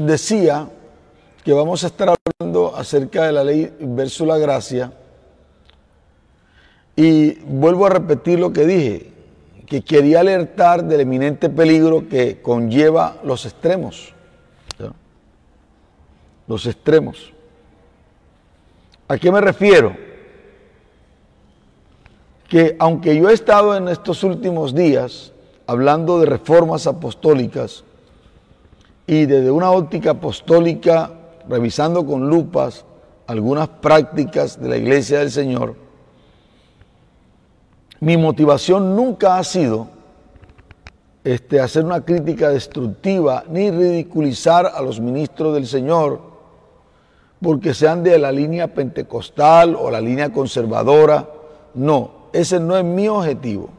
decía que vamos a estar hablando acerca de la ley versus la gracia, y vuelvo a repetir lo que dije, que quería alertar del eminente peligro que conlleva los extremos. ¿Ya? Los extremos. ¿A qué me refiero? Que aunque yo he estado en estos últimos días hablando de reformas apostólicas y desde una óptica apostólica, revisando con lupas algunas prácticas de la Iglesia del Señor, mi motivación nunca ha sido hacer una crítica destructiva ni ridiculizar a los ministros del Señor porque sean de la línea pentecostal o la línea conservadora. No, ese no es mi objetivo.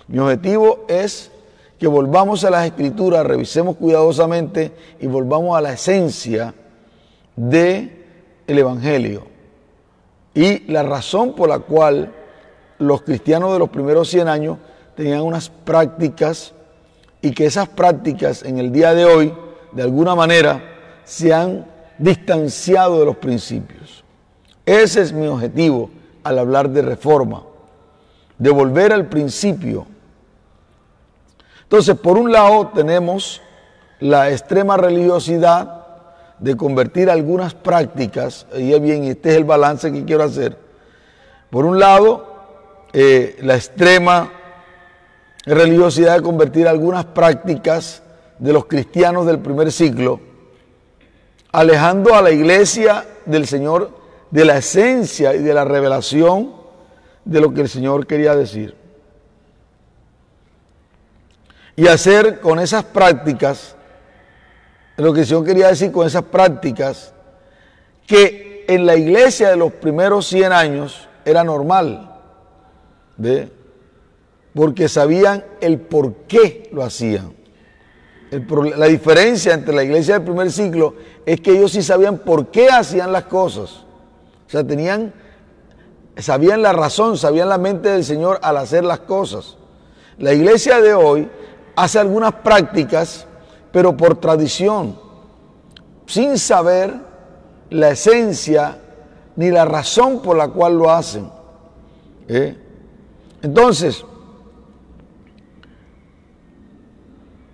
Mi objetivo es que volvamos a las Escrituras, revisemos cuidadosamente y volvamos a la esencia del Evangelio. Y la razón por la cual los cristianos de los primeros 100 años tenían unas prácticas y que esas prácticas en el día de hoy, de alguna manera, se han distanciado de los principios. Ese es mi objetivo al hablar de reforma, de volver al principio. Entonces, por un lado tenemos la extrema religiosidad de convertir algunas prácticas, y bien, este es el balance que quiero hacer. Por un lado, la extrema religiosidad de convertir algunas prácticas de los cristianos del primer siglo, alejando a la iglesia del Señor de la esencia y de la revelación de lo que el Señor quería decir. Y hacer con esas prácticas, lo que el Señor quería decir con esas prácticas, que en la iglesia de los primeros 100 años era normal, ¿ve? Porque sabían el por qué lo hacían. La diferencia entre la iglesia del primer siglo es que ellos sí sabían por qué hacían las cosas. O sea, sabían la razón, sabían la mente del Señor al hacer las cosas. La iglesia de hoy hace algunas prácticas, pero por tradición, sin saber la esencia ni la razón por la cual lo hacen. Entonces,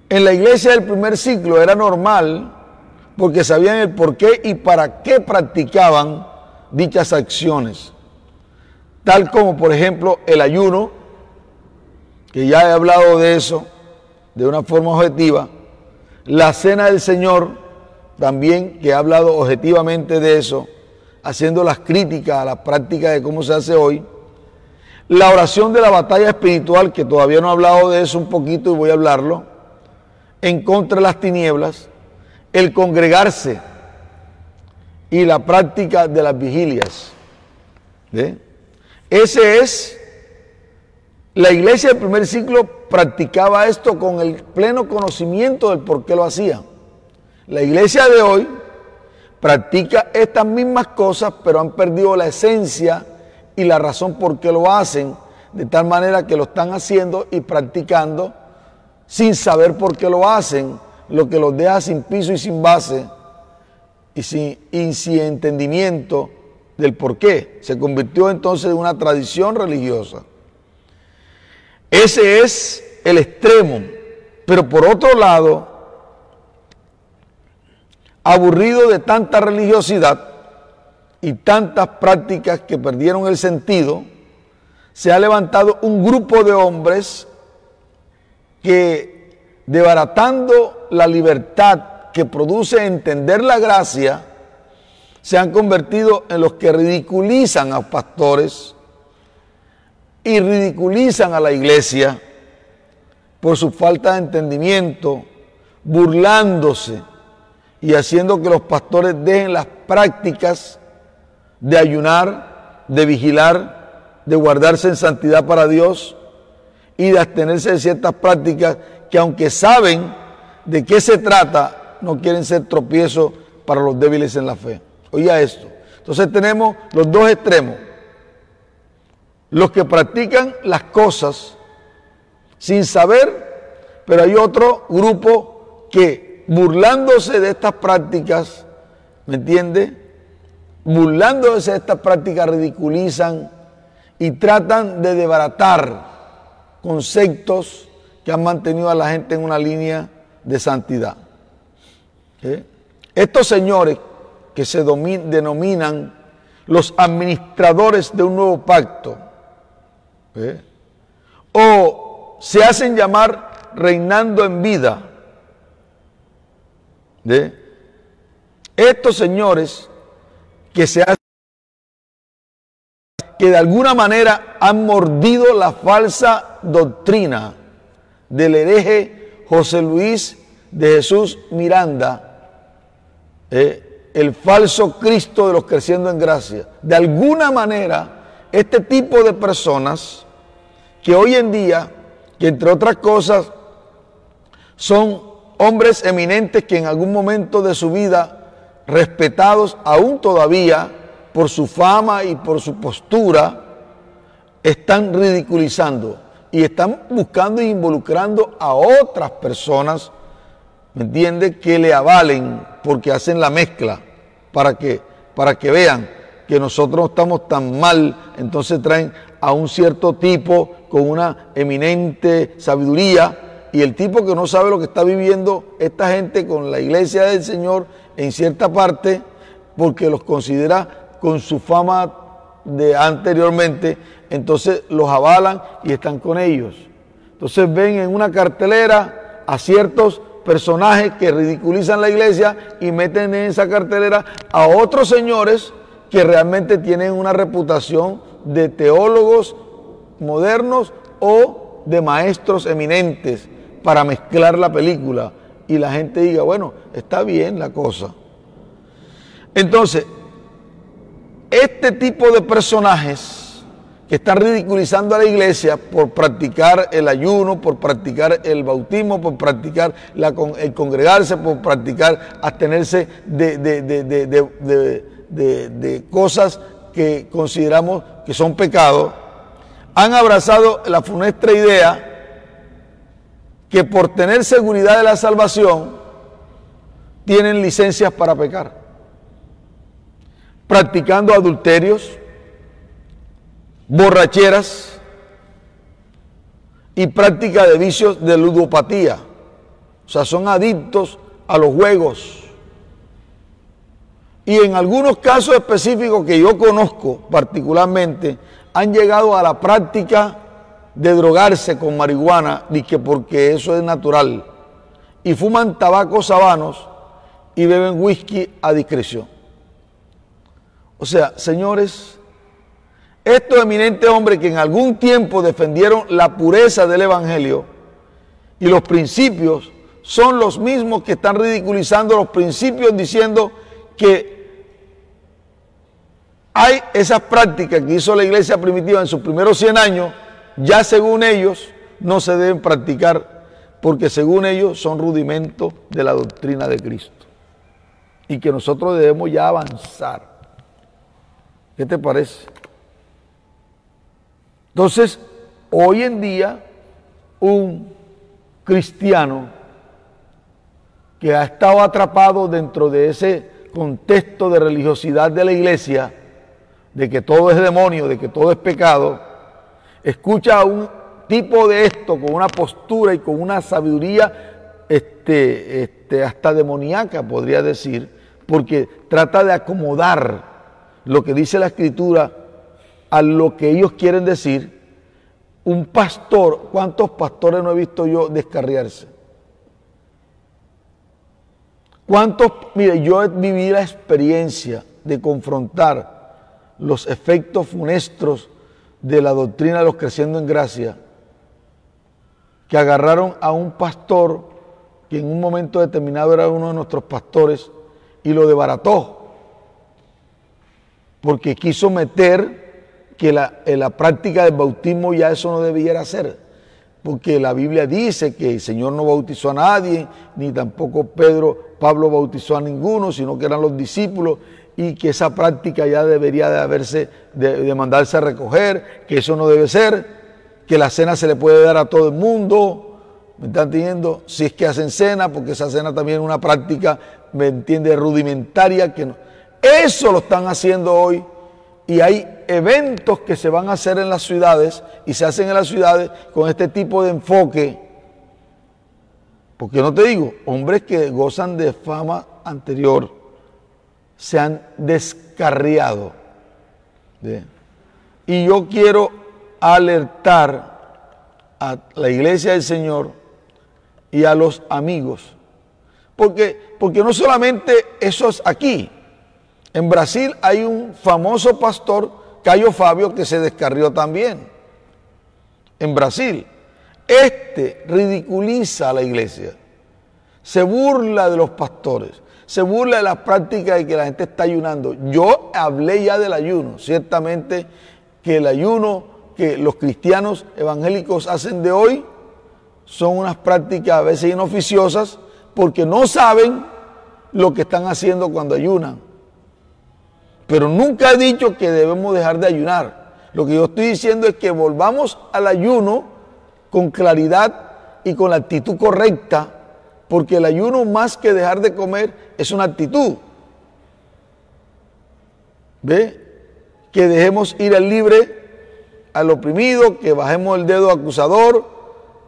en la iglesia del primer siglo era normal porque sabían el por qué y para qué practicaban dichas acciones. Tal como, por ejemplo, el ayuno, que ya he hablado de eso de una forma objetiva. La cena del Señor, también, que he hablado objetivamente de eso, haciendo las críticas a la práctica de cómo se hace hoy. La oración de la batalla espiritual, que todavía no he hablado de eso un poquito y voy a hablarlo, en contra de las tinieblas, el congregarse y la práctica de las vigilias. La iglesia del primer siglo practicaba esto con el pleno conocimiento del por qué lo hacía. La iglesia de hoy practica estas mismas cosas, pero han perdido la esencia y la razón por qué lo hacen, de tal manera que lo están haciendo y practicando sin saber por qué lo hacen, lo que los deja sin piso y sin base y sin entendimiento del por qué. Se convirtió entonces en una tradición religiosa. Ese es el extremo, pero por otro lado, aburrido de tanta religiosidad y tantas prácticas que perdieron el sentido, se ha levantado un grupo de hombres que, desbaratando la libertad que produce entender la gracia, se han convertido en los que ridiculizan a los pastores y ridiculizan a la iglesia por su falta de entendimiento, burlándose y haciendo que los pastores dejen las prácticas de ayunar, de vigilar, de guardarse en santidad para Dios y de abstenerse de ciertas prácticas que, aunque saben de qué se trata, no quieren ser tropiezo para los débiles en la fe. Oiga esto. Entonces tenemos los dos extremos. Los que practican las cosas sin saber, pero hay otro grupo que burlándose de estas prácticas, ¿me entiende? Burlándose de estas prácticas ridiculizan y tratan de desbaratar conceptos que han mantenido a la gente en una línea de santidad. Estos señores que se denominan los administradores de un nuevo pacto, o se hacen llamar reinando en vida, estos señores que que de alguna manera han mordido la falsa doctrina del hereje José Luis de Jesús Miranda, el falso Cristo de los Creciendo en Gracia. De alguna manera, este tipo de personas que hoy en día, que entre otras cosas son hombres eminentes que en algún momento de su vida, respetados aún todavía por su fama y por su postura, están ridiculizando y están buscando e involucrando a otras personas, ¿me entiende?, que le avalen, porque hacen la mezcla para que vean que nosotros no estamos tan mal. Entonces traen a un cierto tipo con una eminente sabiduría, y el tipo que no sabe lo que está viviendo esta gente con la iglesia del Señor en cierta parte, porque los considera con su fama de anteriormente, entonces los avalan y están con ellos. Entonces ven en una cartelera a ciertos personajes que ridiculizan la iglesia y meten en esa cartelera a otros señores que realmente tienen una reputación de teólogos modernos o de maestros eminentes, para mezclar la película y la gente diga, bueno, está bien la cosa. Entonces, este tipo de personajes que están ridiculizando a la iglesia por practicar el ayuno, por practicar el bautismo, por practicar el congregarse, por practicar abstenerse de cosas que consideramos que son pecados, han abrazado la funesta idea que por tener seguridad de la salvación tienen licencias para pecar, practicando adulterios, borracheras y práctica de vicios de ludopatía. O sea, son adictos a los juegos. Y en algunos casos específicos que yo conozco particularmente, han llegado a la práctica de drogarse con marihuana, porque eso es natural, y fuman tabacos habanos y beben whisky a discreción. O sea, señores, estos eminentes hombres que en algún tiempo defendieron la pureza del evangelio y los principios, son los mismos que están ridiculizando los principios, diciendo que hay esas prácticas que hizo la iglesia primitiva en sus primeros 100 años, ya según ellos no se deben practicar, porque según ellos son rudimentos de la doctrina de Cristo y que nosotros debemos ya avanzar. ¿Qué te parece? Entonces, hoy en día, un cristiano que ha estado atrapado dentro de ese contexto de religiosidad de la iglesia, de que todo es demonio, de que todo es pecado, escucha a un tipo de esto con una postura y con una sabiduría hasta demoníaca, podría decir, porque trata de acomodar lo que dice la Escritura a lo que ellos quieren decir. Un pastor, ¿cuántos pastores no he visto yo descarriarse? ¿Cuántos? Mire, yo he vivido la experiencia de confrontar los efectos funestos de la doctrina de los Creciendo en Gracia, que agarraron a un pastor que en un momento determinado era uno de nuestros pastores y lo desbarató, porque quiso meter que la práctica del bautismo ya eso no debiera ser, porque la Biblia dice que el Señor no bautizó a nadie, ni tampoco Pablo bautizó a ninguno, sino que eran los discípulos, y que esa práctica ya debería de mandarse a recoger, que eso no debe ser, que la cena se le puede dar a todo el mundo, ¿me están entendiendo? Si es que hacen cena, porque esa cena también es una práctica, ¿me entiende?, rudimentaria. Que no. Eso lo están haciendo hoy, y hay eventos que se van a hacer en las ciudades, y se hacen en las ciudades con este tipo de enfoque. Porque no te digo, hombres que gozan de fama anterior se han descarriado. ¿Sí? Y yo quiero alertar a la iglesia del Señor y a los amigos. Porque no solamente eso es aquí. En Brasil hay un famoso pastor, Caio Fábio, que se descarrió también. En Brasil. Este ridiculiza a la iglesia. Se burla de los pastores. Se burla de la práctica de que la gente está ayunando. Yo hablé ya del ayuno. Ciertamente que el ayuno que los cristianos evangélicos hacen de hoy son unas prácticas a veces inoficiosas, porque no saben lo que están haciendo cuando ayunan. Pero nunca he dicho que debemos dejar de ayunar. Lo que yo estoy diciendo es que volvamos al ayuno con claridad y con la actitud correcta, porque el ayuno, más que dejar de comer, es una actitud. ¿Ve? Que dejemos ir al libre, al oprimido, que bajemos el dedo acusador.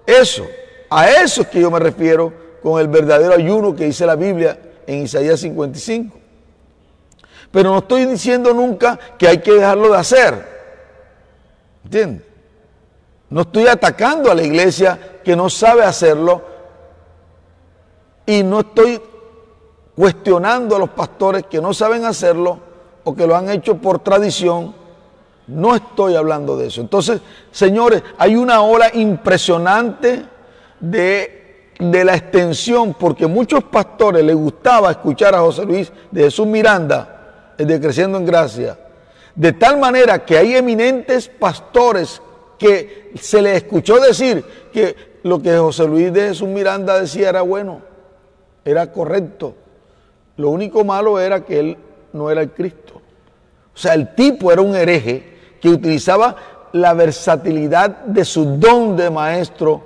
Eso, a eso es que yo me refiero con el verdadero ayuno que dice la Biblia en Isaías 55. Pero no estoy diciendo nunca que hay que dejarlo de hacer. ¿Entiendes? No estoy atacando a la iglesia que no sabe hacerlo, y no estoy cuestionando a los pastores que no saben hacerlo o que lo han hecho por tradición. No estoy hablando de eso. Entonces, señores, hay una ola impresionante de la extensión, porque muchos pastores les gustaba escuchar a José Luis de Jesús Miranda, el de Creciendo en Gracia, de tal manera que hay eminentes pastores que se les escuchó decir que lo que José Luis de Jesús Miranda decía era bueno, era correcto. Lo único malo era que él no era el Cristo. O sea, el tipo era un hereje que utilizaba la versatilidad de su don de maestro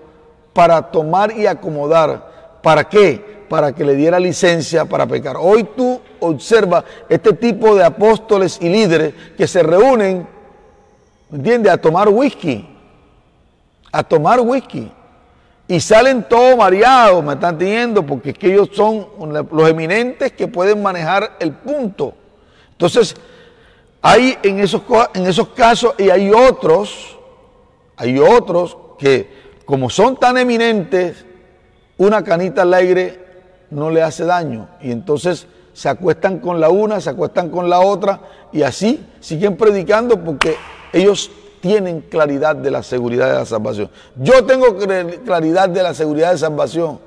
para tomar y acomodar. ¿Para qué? Para que le diera licencia para pecar. Hoy tú observas este tipo de apóstoles y líderes que se reúnen, ¿me entiendes?, a tomar whisky. Y salen todos mareados, ¿me están entendiendo? Porque es que ellos son los eminentes que pueden manejar el punto. Entonces, hay en esos casos, y hay otros que, como son tan eminentes, una canita al aire no le hace daño. Y entonces se acuestan con la una, se acuestan con la otra, y así siguen predicando, porque ellos tienen claridad de la seguridad de la salvación. Yo tengo claridad de la seguridad de salvación,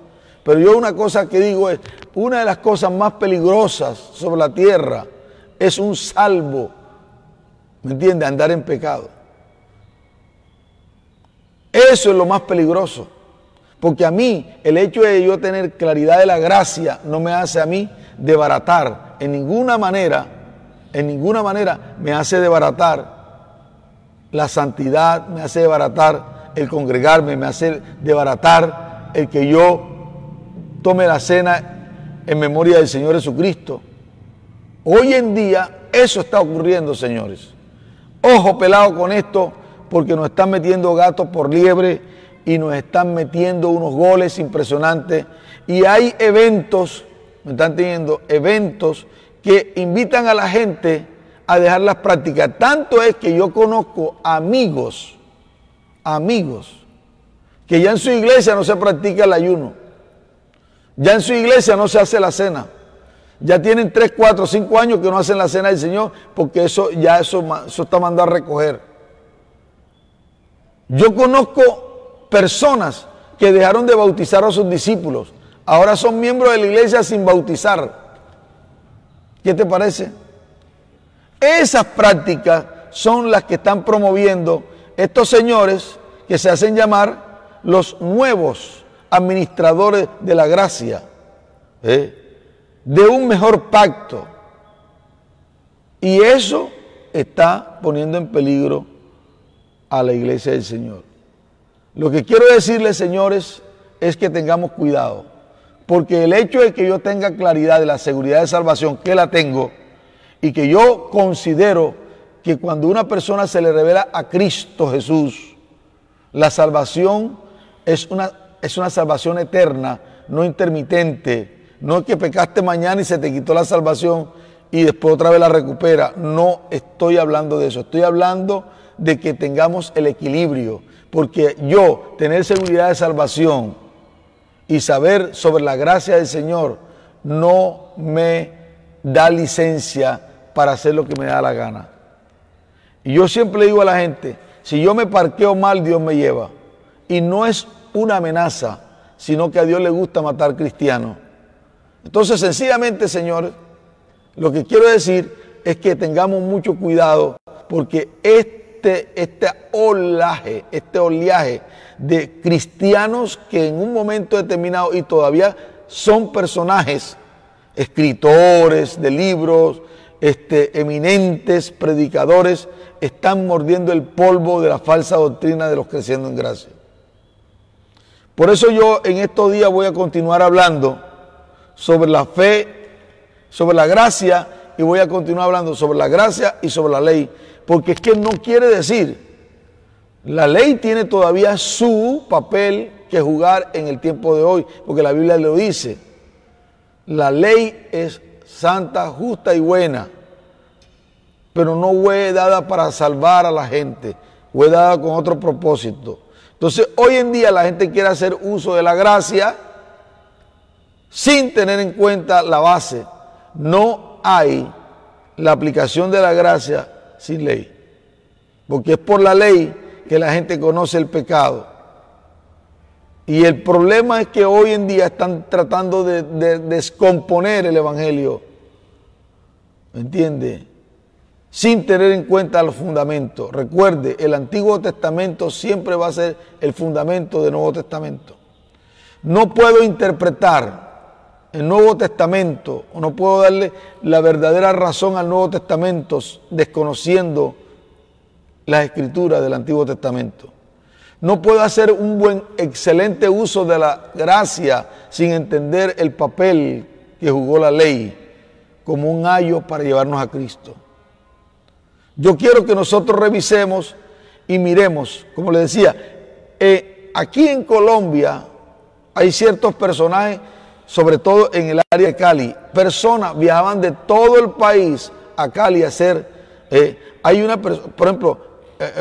pero yo una cosa que digo es, una de las cosas más peligrosas sobre la tierra es un salvo, ¿me entiende?, andar en pecado. Eso es lo más peligroso, porque a mí el hecho de yo tener claridad de la gracia no me hace a mí desbaratar, en ninguna manera me hace desbaratar la santidad, me hace desbaratar el congregarme, me hace desbaratar el que yo tome la cena en memoria del Señor Jesucristo. Hoy en día eso está ocurriendo, señores. Ojo pelado con esto, porque nos están metiendo gatos por liebre y nos están metiendo unos goles impresionantes. Y hay eventos, ¿me están entendiendo? Eventos que invitan a la gente a dejar las prácticas. Tanto es que yo conozco amigos, que ya en su iglesia no se practica el ayuno. Ya en su iglesia no se hace la cena. Ya tienen 3, 4, 5 años que no hacen la cena del Señor, porque eso está mandado a recoger. Yo conozco personas que dejaron de bautizar a sus discípulos. Ahora son miembros de la iglesia sin bautizar. ¿Qué te parece? Esas prácticas son las que están promoviendo estos señores que se hacen llamar los nuevos administradores de la gracia, de un mejor pacto. Y eso está poniendo en peligro a la iglesia del Señor. Lo que quiero decirles, señores, es que tengamos cuidado. Porque el hecho de que yo tenga claridad de la seguridad de salvación, que la tengo, y que yo considero que cuando una persona se le revela a Cristo Jesús, la salvación es una salvación eterna, no intermitente. No es que pecaste mañana y se te quitó la salvación y después otra vez la recupera. No estoy hablando de eso. Estoy hablando de que tengamos el equilibrio. Porque yo, tener seguridad de salvación y saber sobre la gracia del Señor, no me da licencia para hacer lo que me da la gana. Y yo siempre le digo a la gente, si yo me parqueo mal, Dios me lleva. Y no es una amenaza, sino que a Dios le gusta matar cristianos. Entonces, sencillamente, señores, lo que quiero decir es que tengamos mucho cuidado, porque este oleaje de cristianos que en un momento determinado y todavía son personajes, escritores de libros, eminentes predicadores, están mordiendo el polvo de la falsa doctrina de los creciendo en gracia. Por eso yo en estos días voy a continuar hablando sobre la fe, sobre la gracia, y voy a continuar hablando sobre la gracia y sobre la ley, porque es que no quiere decir, la ley tiene todavía su papel que jugar en el tiempo de hoy, porque la Biblia lo dice, la ley es santa, justa y buena, pero no fue dada para salvar a la gente, fue dada con otro propósito. Entonces, hoy en día la gente quiere hacer uso de la gracia sin tener en cuenta la base. No hay la aplicación de la gracia sin ley, porque es por la ley que la gente conoce el pecado. Y el problema es que hoy en día están tratando de descomponer el evangelio, ¿me entiende? Sin tener en cuenta los fundamentos. Recuerde, el Antiguo Testamento siempre va a ser el fundamento del Nuevo Testamento. No puedo interpretar el Nuevo Testamento, o no puedo darle la verdadera razón al Nuevo Testamento desconociendo las escrituras del Antiguo Testamento. No puedo hacer un excelente uso de la gracia sin entender el papel que jugó la ley como un ayo para llevarnos a Cristo. Yo quiero que nosotros revisemos y miremos, como les decía, aquí en Colombia hay ciertos personajes, sobre todo en el área de Cali, personas viajaban de todo el país a Cali a hacer, hay una persona, por ejemplo,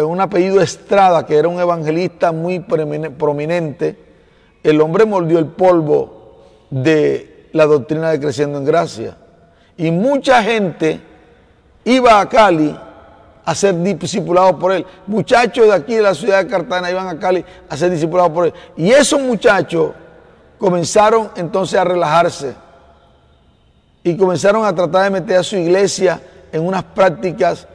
un apellido Estrada, que era un evangelista muy prominente, el hombre mordió el polvo de la doctrina de Creciendo en Gracia, y mucha gente iba a Cali a ser discipulados por él. Muchachos de aquí de la ciudad de Cartagena iban a Cali a ser discipulados por él. Y esos muchachos comenzaron entonces a relajarse y comenzaron a tratar de meter a su iglesia en unas prácticas,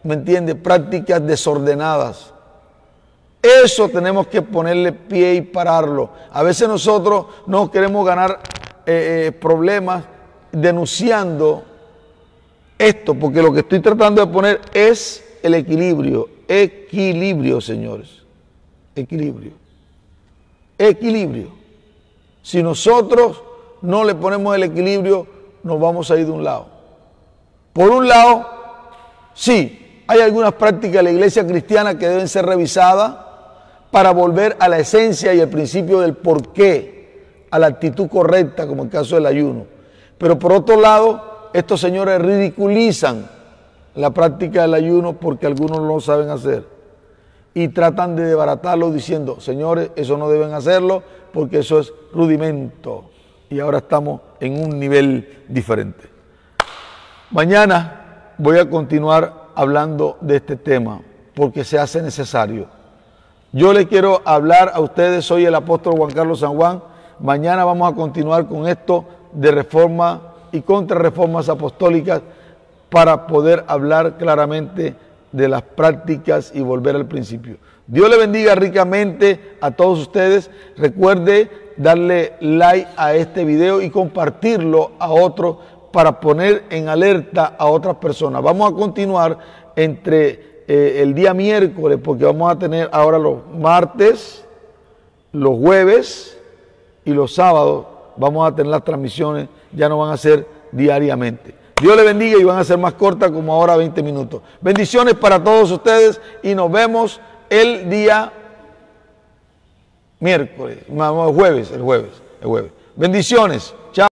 ¿me entiende? Prácticas desordenadas. Eso tenemos que ponerle pie y pararlo. A veces nosotros no queremos ganar problemas denunciando esto, porque lo que estoy tratando de poner es el equilibrio. Equilibrio, señores. Equilibrio. Equilibrio. Si nosotros no le ponemos el equilibrio, nos vamos a ir de un lado. Por un lado, sí, hay algunas prácticas de la iglesia cristiana que deben ser revisadas para volver a la esencia y el principio del porqué, a la actitud correcta, como el caso del ayuno. Pero por otro lado, estos señores ridiculizan la práctica del ayuno porque algunos no lo saben hacer y tratan de desbaratarlo diciendo, señores, eso no deben hacerlo porque eso es rudimento, y ahora estamos en un nivel diferente. Mañana voy a continuar hablando de este tema porque se hace necesario. Yo le quiero hablar a ustedes, soy el apóstol Juan Carlos San Juan. Mañana vamos a continuar con esto de reforma y contrarreformas apostólicas para poder hablar claramente de las prácticas y volver al principio. Dios le bendiga ricamente a todos ustedes. Recuerde darle like a este video y compartirlo a otros para poner en alerta a otras personas. Vamos a continuar entre el día miércoles, porque vamos a tener ahora los martes, los jueves y los sábados vamos a tener las transmisiones, ya no van a ser diariamente. Dios les bendiga y van a ser más cortas, como ahora 20 minutos. Bendiciones para todos ustedes y nos vemos el día miércoles, el jueves. Bendiciones. Chao.